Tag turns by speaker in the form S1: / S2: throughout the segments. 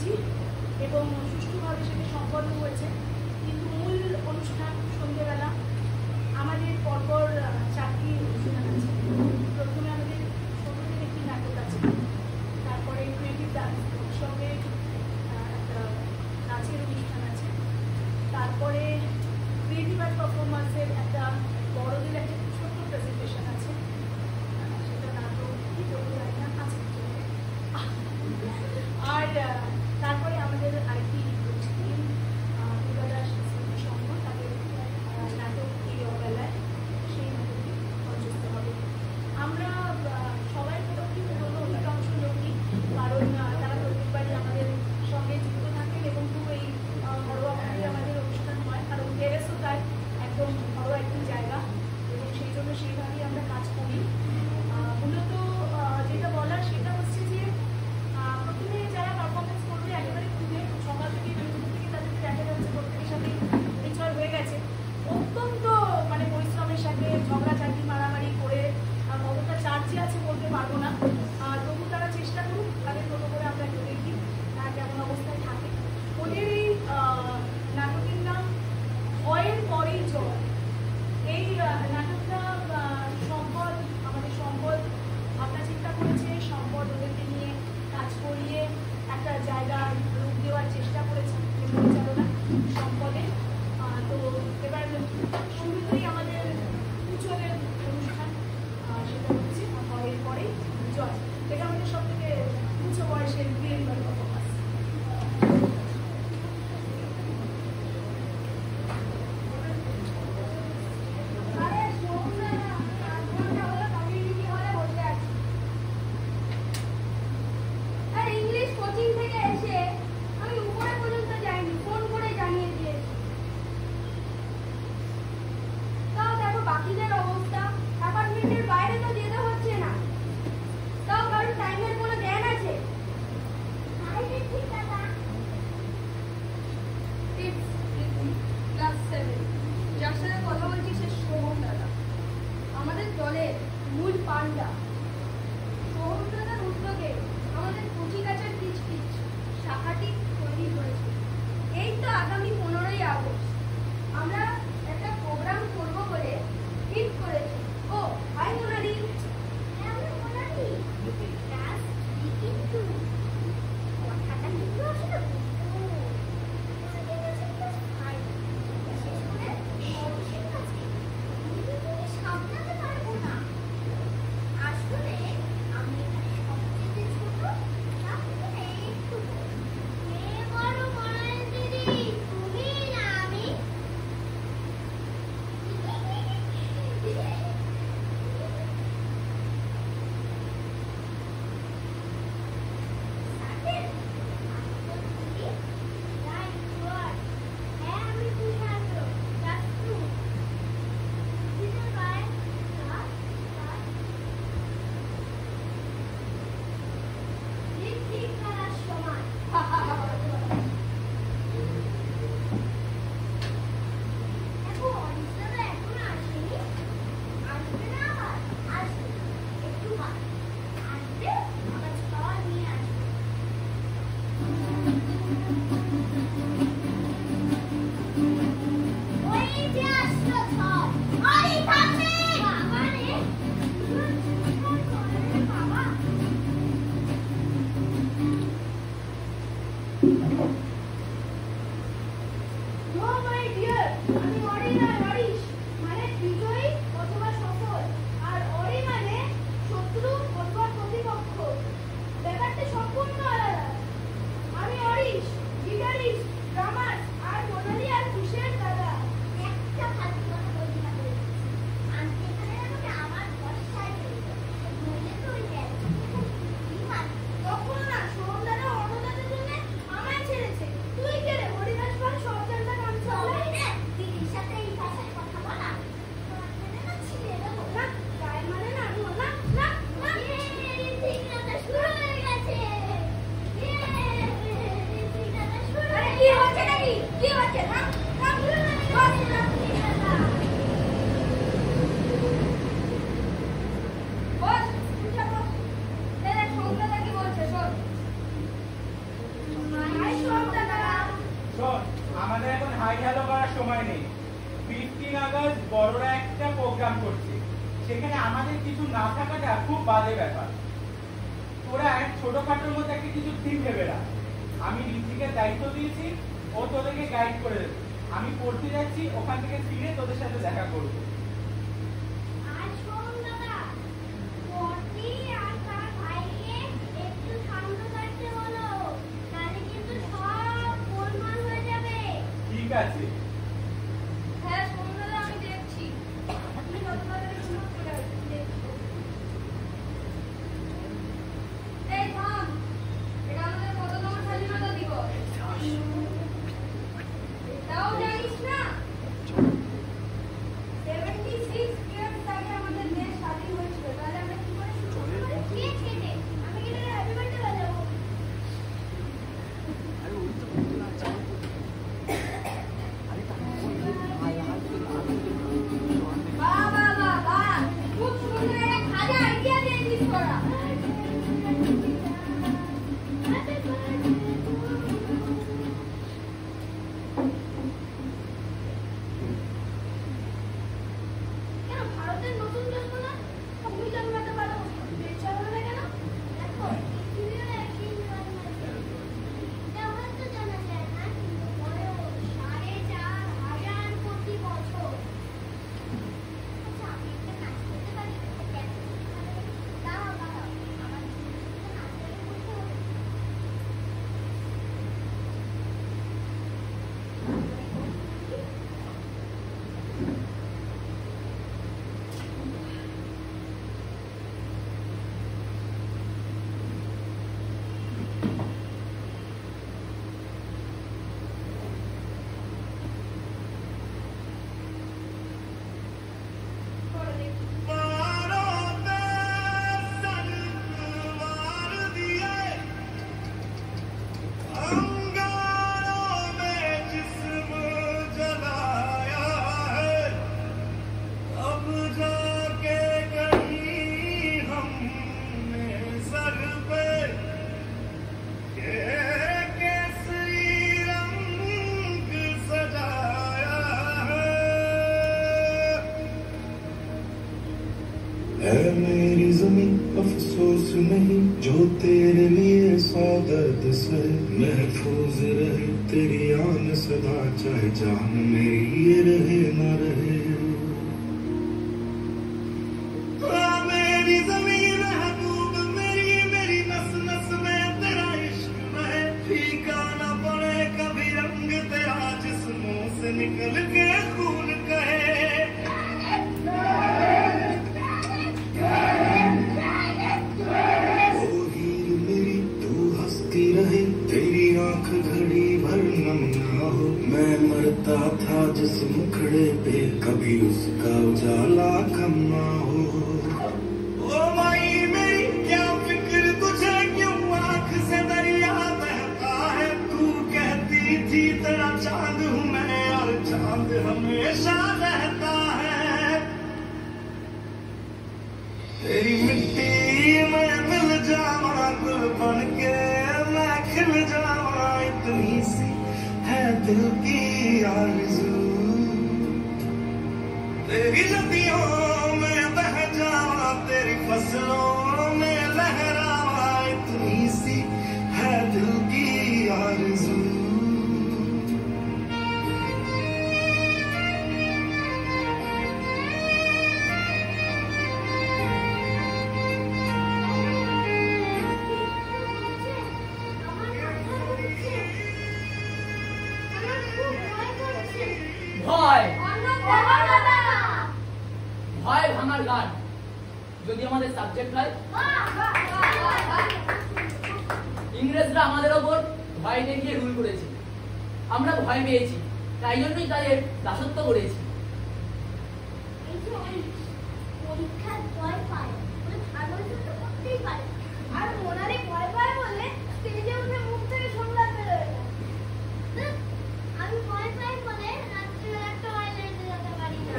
S1: করেছি এবং সুষ্ঠুভাবে সেটি সম্পন্ন হয়েছে। কিন্তু মূল অনুষ্ঠান সন্ধ্যেবেলা আমাদের পরপর 4টি অনুষ্ঠান আছে। প্রথমে আমাদের ছোটদের একটি নাটক আছে, তারপরে ক্রিয়েটিভ ডান্স সঙ্গে একটা নাচের অনুষ্ঠান আছে, তারপরে ক্রিয়েটিভ আর্ট পারফরমেন্সের একটা বড়দের একটা ছোট্ট প্রেজেন্টেশন আছে, সেটা নাটক কি বলতে পারি না আছে। আর তারপরে আমাদের আরেকটি টিম দুর্গাদাস সংঘ তাদের নাটক এই অবেলায় সেই নাটকটি মঞ্চস্থ হবে। আমরা সবাই মোটামুটি পুরোনো অধিকাংশ লোকই, কারণ তারা প্রত্যেকবারই আমাদের সঙ্গে যুক্ত থাকেন এবং খুব এই ঘরোয়াভাবে আমাদের অনুষ্ঠান হয়, কারণ টেরেসও তাই একদম ঘরোয়া একটি জায়গা এবং সেই জন্য সেইভাবেই আমরা কাজ করি। মূলত যেটা বলার সেটা হচ্ছে যে প্রথমে যারা পারফরমেন্স করবে একেবারে খুঁজে সকাল থেকে বিকেল থেকে তাদেরকে দেখা যাচ্ছে প্রত্যেকের সাথে পরিচয় হয়ে গেছে, অত্যন্ত মানে পরিশ্রমের সাথে ঝগড়াঝাটি মারামারি করে কতটা চার্জে আছে বলতে পারবো না, তবু তারা চেষ্টা করুক, তাদের মতো করে আমরা একটু দেখি কেমন অবস্থায় থাকে। ওদের এই নাটকের নাম অয়ের পরেই জল। এই নাটকটা সম্পদ, আমাদের সম্পদ ভাবনা চিন্তা করেছে, সম্পদ ওদেরকে নিয়ে কাজ করিয়ে একটা জায়গার রূপ দেওয়ার চেষ্টা করেছে পরিচালনা সম্পদে। তো এবার শুরুতেই আমাদের উচ্চদের অনুষ্ঠান, সেটা হচ্ছে অয়ের পরেই জল। এটা আমাদের সব থেকে উচ্চ বয়সের ক্রিয়েটিভ পারফরমেন্স।
S2: আমাদের দলের মূল পান্ডা সোহম দাদার উদ্যোগে আমাদের কচিকাচার পিচ পিচ শাখাটি তৈরি হয়েছে। এই তো আগামী 15ই আগস্ট আমরা একটা প্রোগ্রাম করব বলে ঠিক করেছি। ও হাই মোনালি। কিন্তু কথাটা কিন্তু আসলে সামলাতে পারবো না। আসলে আমি সবচেয়ে ছোট, একটু বড় মনাল দিদি, তুমি না আমি। তখন না সোহম দাদা অন্য দাদার জন্য আমায় ছেড়েছে।
S3: হাই হ্যালো করার সময় নেই। 15 আগস্ট বড়রা একটা প্রোগ্রাম করছে, সেখানে আমাদের কিছু না থাকাটা খুব বাজে ব্যাপার। তোরা এক ছোটখাটোর মধ্যে একটা কিছু থিম ভেবে রাখ। আমি ঋত্বিকের দায়িত্ব দিয়েছি, ও তোদেরকে গাইড করে দেবে। আমি পড়তে যাচ্ছি, ওখান থেকে ফিরে তোদের সাথে দেখা করবো।
S4: আর শোন দাদা, পটি আর তার ভাইকে একটু শান্ত থাকতে বলো, নাহলে কিন্তু সব গোলমাল হয়ে যাবে।
S3: ঠিক আছে।
S2: হ্যাঁ শোন দাদা, আমি দেখছি। তুমি যত তাড়াতাড়ি সম্ভব চলে আসবে, দেখছি। এই থাম, এটা আমাদের কততম স্বাধীনতা দিবস? এটাও জানিস না? 76 years আগে আমাদের দেশ স্বাধীন হয়েছিল। তাহলে আমরা কি করে শুরু করতে পারি?
S4: কেক কেটে আমি কিন্তু হ্যাপি বার্থডে বাজাবো।
S2: বাহ বাহ বাহ বাহ, খুব সুন্দর একটা খাজা আইডিয়া দিয়েছিস তোরা।
S4: কেন ভারতের নতুন জন্ম না? তুমি জন্মাতে পারো, বেচা হবে না কেন? দেখো পৃথিবীর একদিন জন্মাচ্ছে। এটা হয়তো জানা যায় না, কিন্তু পরেও 4,500 কোটি বছর। আচ্ছা, আমি একটা নাচ করতে পারি? কেন? দাঁড়াও দাঁড়াও, আমার নাচটা করতে হবে।
S2: করে দেখি।
S5: है मेरी ज़मीं अफसोस नहीं, जो तेरे लिए सौ दर्द से महफूज रहे तेरी आन सदा, चाहे जान मेरी ये रहे न रहे। मेरी ज़मीं महबूब मेरी, मेरी नस नस में तेरा इश्क बहे, फीका न पड़े कभी रंग तेरा, जिस्मों से निकल के खून कहे। रहे तेरी आंख घड़ी भर नम ना हो, मैं मरता था जिस मुखड़े पे, कभी उसका उजाला कम ना हो। ओ माई मेरी क्या फिक्र तुझे, क्यों आंख से दरिया बहता है, तू कहती थी तेरा चांद हूँ मैं, और चांद हमेशा रहता है। तेरी मिट्टी में मिल जावा गुल बन के, खिल जावा इतनी सी है दिल की आरज़ू, तेरी नदियों में बह जावा, तेरी फसलों में लहरावा, इतनी सी है दिल की आरज़ू।
S6: ভয়
S4: দাদা
S6: ভয় ভাঙার গান যদি আমাদের সাবজেক্ট হয়, ইংরেজরা আমাদের ওপর ভয় দেখিয়ে রুল করেছে, আমরা ভয় পেয়েছি, তাই জন্যই তাদের দাসত্ব করেছি।
S4: এই যে পরীক্ষার ভয় পায়, ভালো তো করতেই পারে, আর মোনারে ভয় পায় বলে স্টেজে উঠে মুখ থেকে সংলাপ বেরোয় না। আমি ভয় পাই বলে রাত্রিবেলা টয়লেটে যেতে পারি না।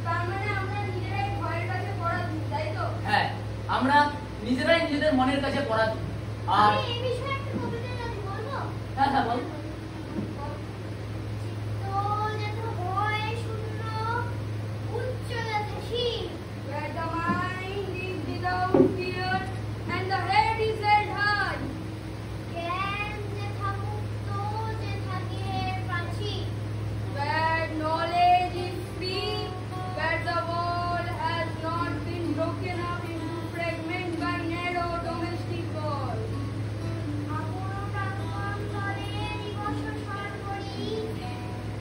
S2: তার মানে আমরা নিজেরাই ভয়ের কাছে পড়া দিই, তাই তো?
S6: হ্যাঁ, আমরা নিজেরাই নিজেদের মনের কাছে পড়া দিই। আর
S4: আমি এই বিষয়ে একটা কবিতা জানি, বলবো?
S6: হ্যাঁ হ্যাঁ বল।
S4: চিত্ত যেথা হয় শূন্য, উচ্চ যেথা সীম।
S2: Where the mind is without fear and the head is held high.
S4: জ্ঞান যেথা মুক্ত, যেথা গেহের প্রাচীর।
S2: Where knowledge is free, where the wall has not been broken up into fragments by narrow domestic walls.
S4: আপন প্রাঙ্গণ তলে দিবস সর্বরি।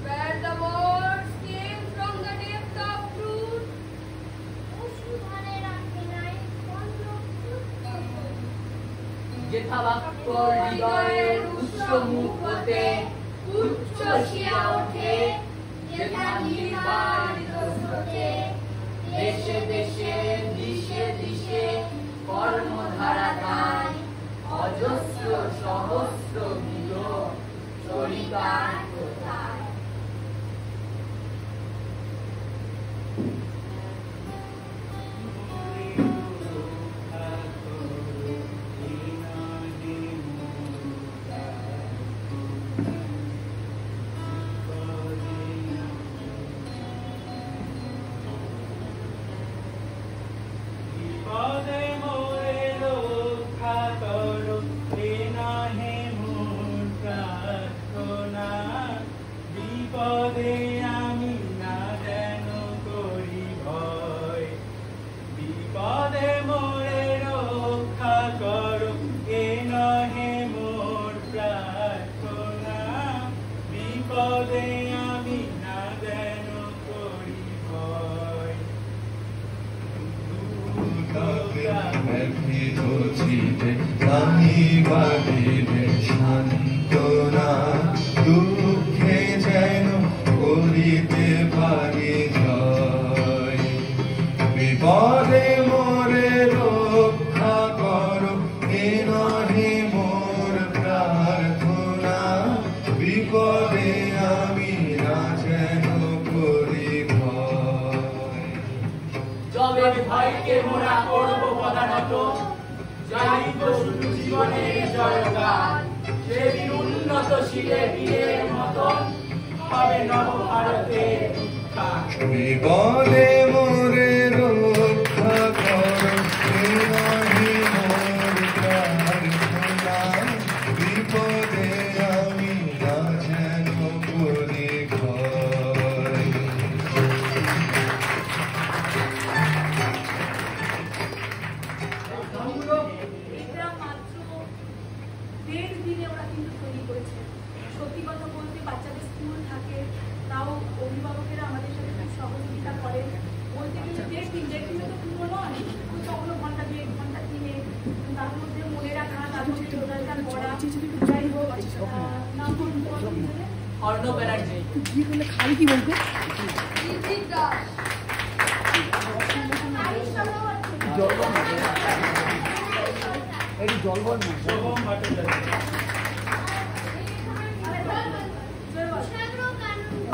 S2: Where the words came from the depth of truth.
S4: অসুধনে রাখে নাই খণ্ড।
S6: যেথা বাক্য হৃদয়ের উচ্চ মুখ হতে উচ্ছ্বসিয়া ওঠে, যেথা নির্বাণিত স্রোতে দেশে দেশে দিশে দিশে কর্মধারা গায়, অজস্র সহস্র গীত চরিতার কোথায়।
S3: বিপদে মোরে রক্ষা করো, এ নহে মোর প্রার্থনা। বিপদে আমি না যেন করি ভয়। বিপদে মোরে রক্ষা করো, এ নহে মোর প্রার্থনা। বিপদে আমি না যেন করি ভয়।
S5: সান্ত্বনা দুঃখে যেন করিতে পারি জয়। বিপদে মোরে রক্ষা করো, এ নহে মোর প্রার্থনা। বিপদে আমি না যেন করি ভয়।
S6: যবে ভয়কে মোরা করব পদানত, জানিব শুধু জীবনের জয়গান। সেদিন উন্নত শিলে বীরের মতন হবে নব ভারতের উত্থান।
S5: বিপদে মোরে রক্ষা করো, এ নহে মোর প্রার্থনা। বিপদে আমি না যেন করি ভয়।
S1: এটা মাত্র 1.5 দিনে ওরা কিন্তু তৈরি করেছে। সত্যি কথা বলতে বাচ্চাদের স্কুল থাকে, তাও অভিভাবকেরা আমাদের সাথে খুব সহযোগিতা করেন। বলতে গেলে 1.5 দিনে তো পুরো নয়, কখনো ঘন্টা 2 ঘন্টা 3, তার মধ্যে মনে রাখা, তার মধ্যে রোজগারটা করা। যাই হোক, নাম বলুন তোমার নিজেদের?
S6: অর্ণব ব্যানার্জি।
S2: Rijit Das.
S3: শোভম ভট্টাচার্য।
S4: সাগর কানন্দ।